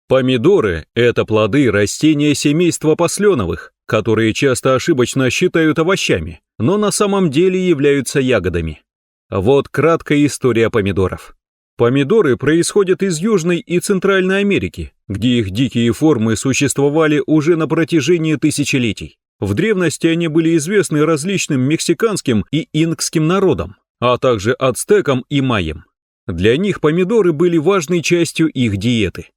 Помидоры – это плоды растения семейства посленовых, которые часто ошибочно считают овощами, но на самом деле являются ягодами. Вот краткая история помидоров. Помидоры происходят из Южной и Центральной Америки, где их дикие формы существовали уже на протяжении тысячелетий. В древности они были известны различным мексиканским и инкским народам, а также ацтекам и майям. Для них помидоры были важной частью их диеты.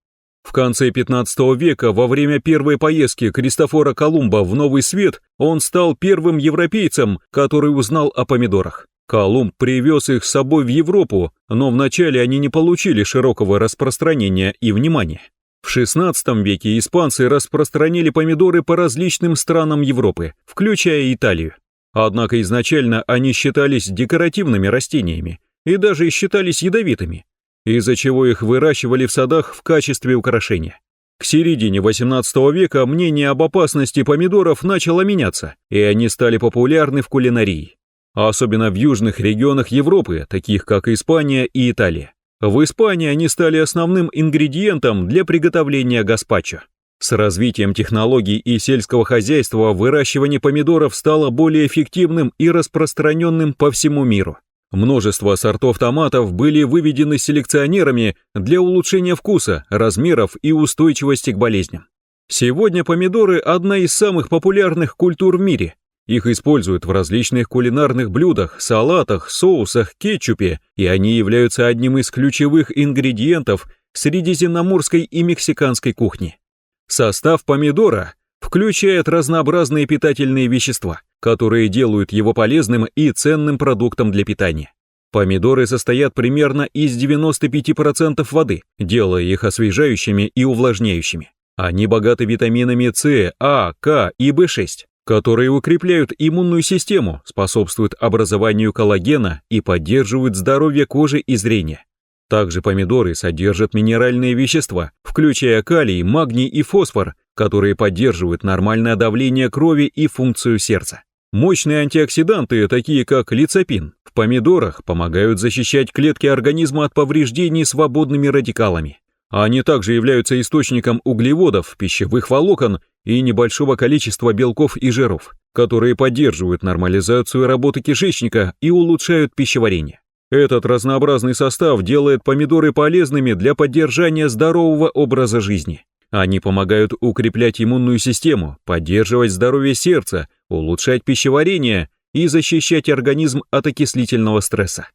В конце 15 века, во время первой поездки Кристофора Колумба в Новый Свет, он стал первым европейцем, который узнал о помидорах. Колумб привез их с собой в Европу, но вначале они не получили широкого распространения и внимания. В XVI веке испанцы распространили помидоры по различным странам Европы, включая Италию. Однако изначально они считались декоративными растениями и даже считались ядовитыми, из-за чего их выращивали в садах в качестве украшения. К середине XVIII века мнение об опасности помидоров начало меняться, и они стали популярны в кулинарии. Особенно в южных регионах Европы, таких как Испания и Италия. В Испании они стали основным ингредиентом для приготовления гаспачо. С развитием технологий и сельского хозяйства выращивание помидоров стало более эффективным и распространенным по всему миру. Множество сортов томатов были выведены селекционерами для улучшения вкуса, размеров и устойчивости к болезням. Сегодня помидоры – одна из самых популярных культур в мире. Их используют в различных кулинарных блюдах, салатах, соусах, кетчупе, и они являются одним из ключевых ингредиентов средиземноморской и мексиканской кухни. Состав помидора включает разнообразные питательные вещества, которые делают его полезным и ценным продуктом для питания. Помидоры состоят примерно из 95% воды, делая их освежающими и увлажняющими. Они богаты витаминами С, А, К и В6, которые укрепляют иммунную систему, способствуют образованию коллагена и поддерживают здоровье кожи и зрения. Также помидоры содержат минеральные вещества, включая калий, магний и фосфор, которые поддерживают нормальное давление крови и функцию сердца. Мощные антиоксиданты, такие как лицопин, в помидорах помогают защищать клетки организма от повреждений свободными радикалами. Они также являются источником углеводов, пищевых волокон и небольшого количества белков и жиров, которые поддерживают нормализацию работы кишечника и улучшают пищеварение. Этот разнообразный состав делает помидоры полезными для поддержания здорового образа жизни. Они помогают укреплять иммунную систему, поддерживать здоровье сердца, улучшать пищеварение и защищать организм от окислительного стресса.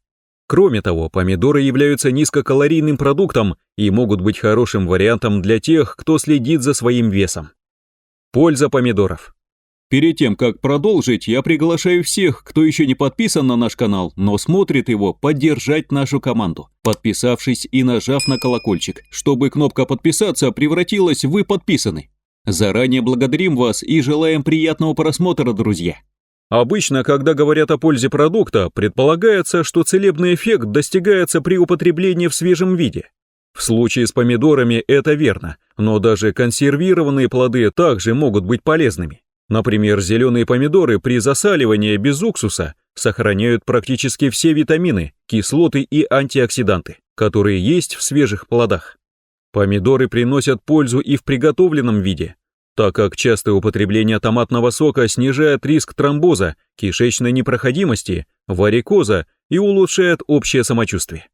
Кроме того, помидоры являются низкокалорийным продуктом и могут быть хорошим вариантом для тех, кто следит за своим весом. Польза помидоров. Перед тем, как продолжить, я приглашаю всех, кто еще не подписан на наш канал, но смотрит его, поддержать нашу команду, подписавшись и нажав на колокольчик, чтобы кнопка «Подписаться» превратилась в «Вы подписаны». Заранее благодарим вас и желаем приятного просмотра, друзья. Обычно, когда говорят о пользе продукта, предполагается, что целебный эффект достигается при употреблении в свежем виде. В случае с помидорами это верно, но даже консервированные плоды также могут быть полезными. Например, зеленые помидоры при засаливании без уксуса сохраняют практически все витамины, кислоты и антиоксиданты, которые есть в свежих плодах. Помидоры приносят пользу и в приготовленном виде, так как частое употребление томатного сока снижает риск тромбоза, кишечной непроходимости, варикоза и улучшает общее самочувствие.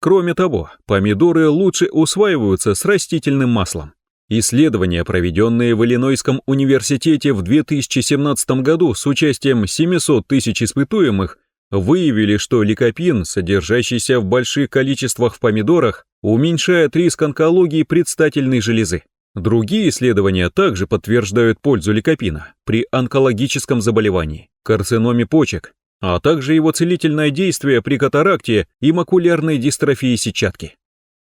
Кроме того, помидоры лучше усваиваются с растительным маслом. Исследования, проведенные в Иллинойском университете в 2017 году с участием 700 тысяч испытуемых, выявили, что ликопин, содержащийся в больших количествах в помидорах, уменьшает риск онкологии предстательной железы. Другие исследования также подтверждают пользу ликопина при онкологическом заболевании, карциноме почек, а также его целительное действие при катаракте и макулярной дистрофии сетчатки.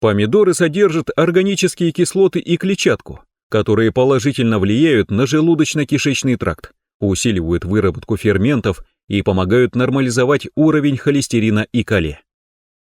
Помидоры содержат органические кислоты и клетчатку, которые положительно влияют на желудочно-кишечный тракт, усиливают выработку ферментов и помогают нормализовать уровень холестерина и калия.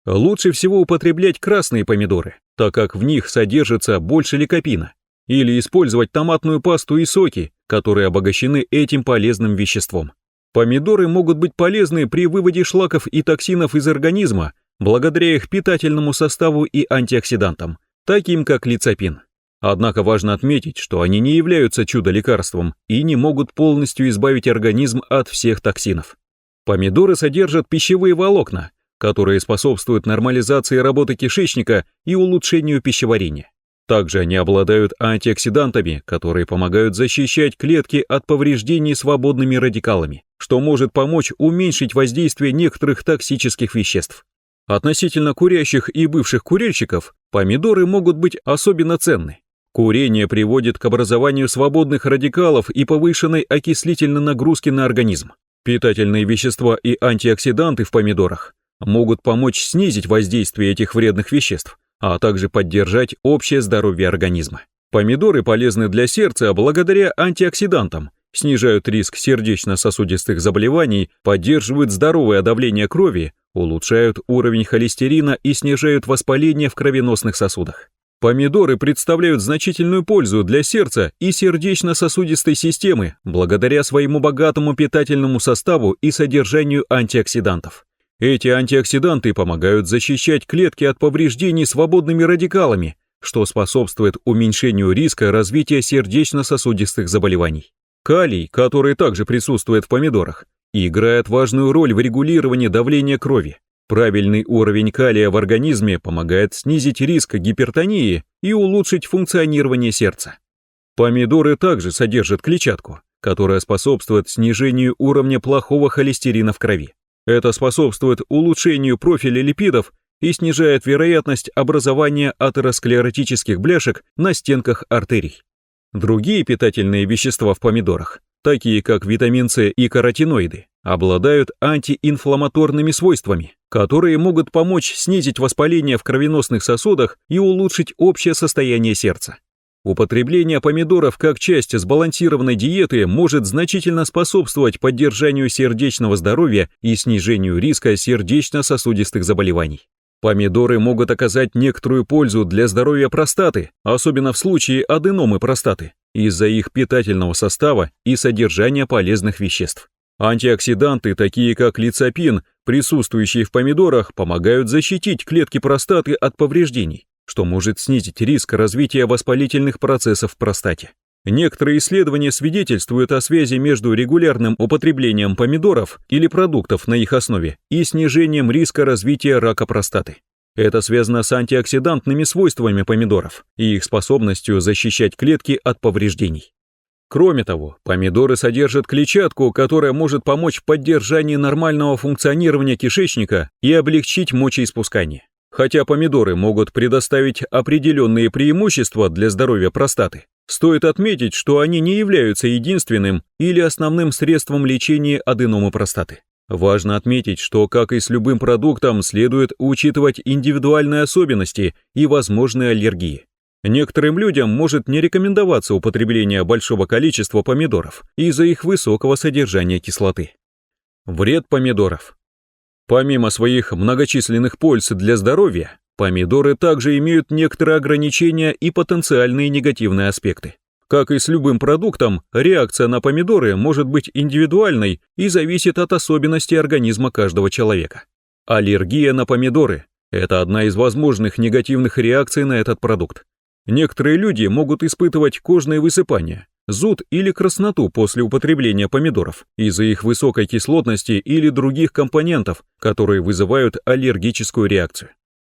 Лучше всего употреблять красные помидоры, так как в них содержится больше ликопина, или использовать томатную пасту и соки, которые обогащены этим полезным веществом. Помидоры могут быть полезны при выводе шлаков и токсинов из организма, благодаря их питательному составу и антиоксидантам, таким как лицопин. Однако важно отметить, что они не являются чудо-лекарством и не могут полностью избавить организм от всех токсинов. Помидоры содержат пищевые волокна, которые способствуют нормализации работы кишечника и улучшению пищеварения. Также они обладают антиоксидантами, которые помогают защищать клетки от повреждений свободными радикалами, что может помочь уменьшить воздействие некоторых токсических веществ. Относительно курящих и бывших курильщиков, помидоры могут быть особенно ценны. Курение приводит к образованию свободных радикалов и повышенной окислительной нагрузки на организм. Питательные вещества и антиоксиданты в помидорах могут помочь снизить воздействие этих вредных веществ, а также поддержать общее здоровье организма. Помидоры полезны для сердца благодаря антиоксидантам, снижают риск сердечно-сосудистых заболеваний, поддерживают здоровое давление крови, улучшают уровень холестерина и снижают воспаление в кровеносных сосудах. Помидоры представляют значительную пользу для сердца и сердечно-сосудистой системы благодаря своему богатому питательному составу и содержанию антиоксидантов. Эти антиоксиданты помогают защищать клетки от повреждений свободными радикалами, что способствует уменьшению риска развития сердечно-сосудистых заболеваний. Калий, который также присутствует в помидорах, играет важную роль в регулировании давления крови. Правильный уровень калия в организме помогает снизить риск гипертонии и улучшить функционирование сердца. Помидоры также содержат клетчатку, которая способствует снижению уровня плохого холестерина в крови. Это способствует улучшению профиля липидов и снижает вероятность образования атеросклеротических бляшек на стенках артерий. Другие питательные вещества в помидорах, такие как витамин С и каротиноиды, обладают антиинфламаторными свойствами, которые могут помочь снизить воспаление в кровеносных сосудах и улучшить общее состояние сердца. Употребление помидоров как часть сбалансированной диеты может значительно способствовать поддержанию сердечного здоровья и снижению риска сердечно-сосудистых заболеваний. Помидоры могут оказать некоторую пользу для здоровья простаты, особенно в случае аденомы простаты, из-за их питательного состава и содержания полезных веществ. Антиоксиданты, такие как лицопин, присутствующие в помидорах, помогают защитить клетки простаты от повреждений, что может снизить риск развития воспалительных процессов в простате. Некоторые исследования свидетельствуют о связи между регулярным употреблением помидоров или продуктов на их основе и снижением риска развития рака простаты. Это связано с антиоксидантными свойствами помидоров и их способностью защищать клетки от повреждений. Кроме того, помидоры содержат клетчатку, которая может помочь в поддержании нормального функционирования кишечника и облегчить мочеиспускание. Хотя помидоры могут предоставить определенные преимущества для здоровья простаты, стоит отметить, что они не являются единственным или основным средством лечения аденомы простаты. Важно отметить, что, как и с любым продуктом, следует учитывать индивидуальные особенности и возможные аллергии. Некоторым людям может не рекомендоваться употребление большого количества помидоров из-за их высокого содержания кислоты. Вред помидоров. Помимо своих многочисленных польз для здоровья, помидоры также имеют некоторые ограничения и потенциальные негативные аспекты. Как и с любым продуктом, реакция на помидоры может быть индивидуальной и зависит от особенностей организма каждого человека. Аллергия на помидоры – это одна из возможных негативных реакций на этот продукт. Некоторые люди могут испытывать кожные высыпания, зуд или красноту после употребления помидоров из-за их высокой кислотности или других компонентов, которые вызывают аллергическую реакцию.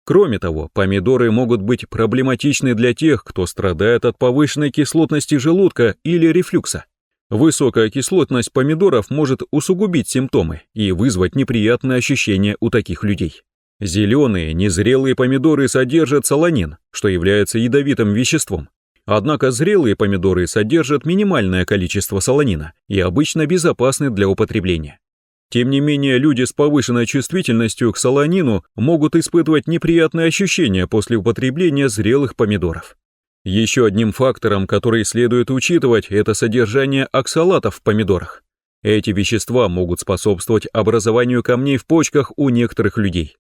Кроме того, помидоры могут быть проблематичны для тех, кто страдает от повышенной кислотности желудка или рефлюкса. Высокая кислотность помидоров может усугубить симптомы и вызвать неприятные ощущения у таких людей. Зеленые, незрелые помидоры содержат солонин, что является ядовитым веществом. Однако зрелые помидоры содержат минимальное количество солонина и обычно безопасны для употребления. Тем не менее, люди с повышенной чувствительностью к солонину могут испытывать неприятные ощущения после употребления зрелых помидоров. Еще одним фактором, который следует учитывать, это содержание оксалатов в помидорах. Эти вещества могут способствовать образованию камней в почках у некоторых людей.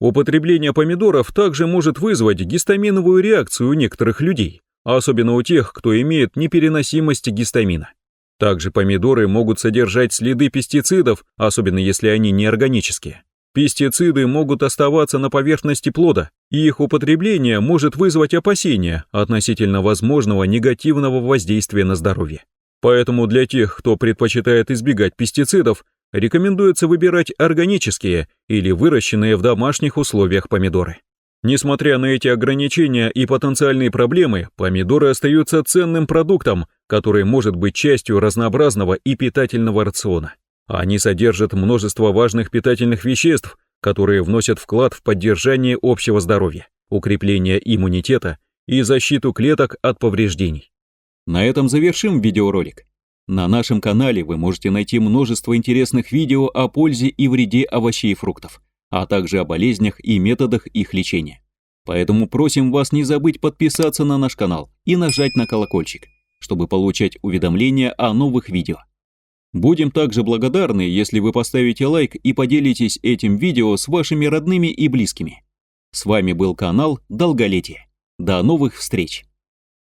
Употребление помидоров также может вызвать гистаминовую реакцию у некоторых людей, особенно у тех, кто имеет непереносимость гистамина. Также помидоры могут содержать следы пестицидов, особенно если они неорганические. Пестициды могут оставаться на поверхности плода, и их употребление может вызвать опасения относительно возможного негативного воздействия на здоровье. Поэтому для тех, кто предпочитает избегать пестицидов, рекомендуется выбирать органические или выращенные в домашних условиях помидоры. Несмотря на эти ограничения и потенциальные проблемы, помидоры остаются ценным продуктом, который может быть частью разнообразного и питательного рациона. Они содержат множество важных питательных веществ, которые вносят вклад в поддержание общего здоровья, укрепление иммунитета и защиту клеток от повреждений. На этом завершим видеоролик. На нашем канале вы можете найти множество интересных видео о пользе и вреде овощей и фруктов, а также о болезнях и методах их лечения. Поэтому просим вас не забыть подписаться на наш канал и нажать на колокольчик, чтобы получать уведомления о новых видео. Будем также благодарны, если вы поставите лайк и поделитесь этим видео с вашими родными и близкими. С вами был канал Долголетие. До новых встреч!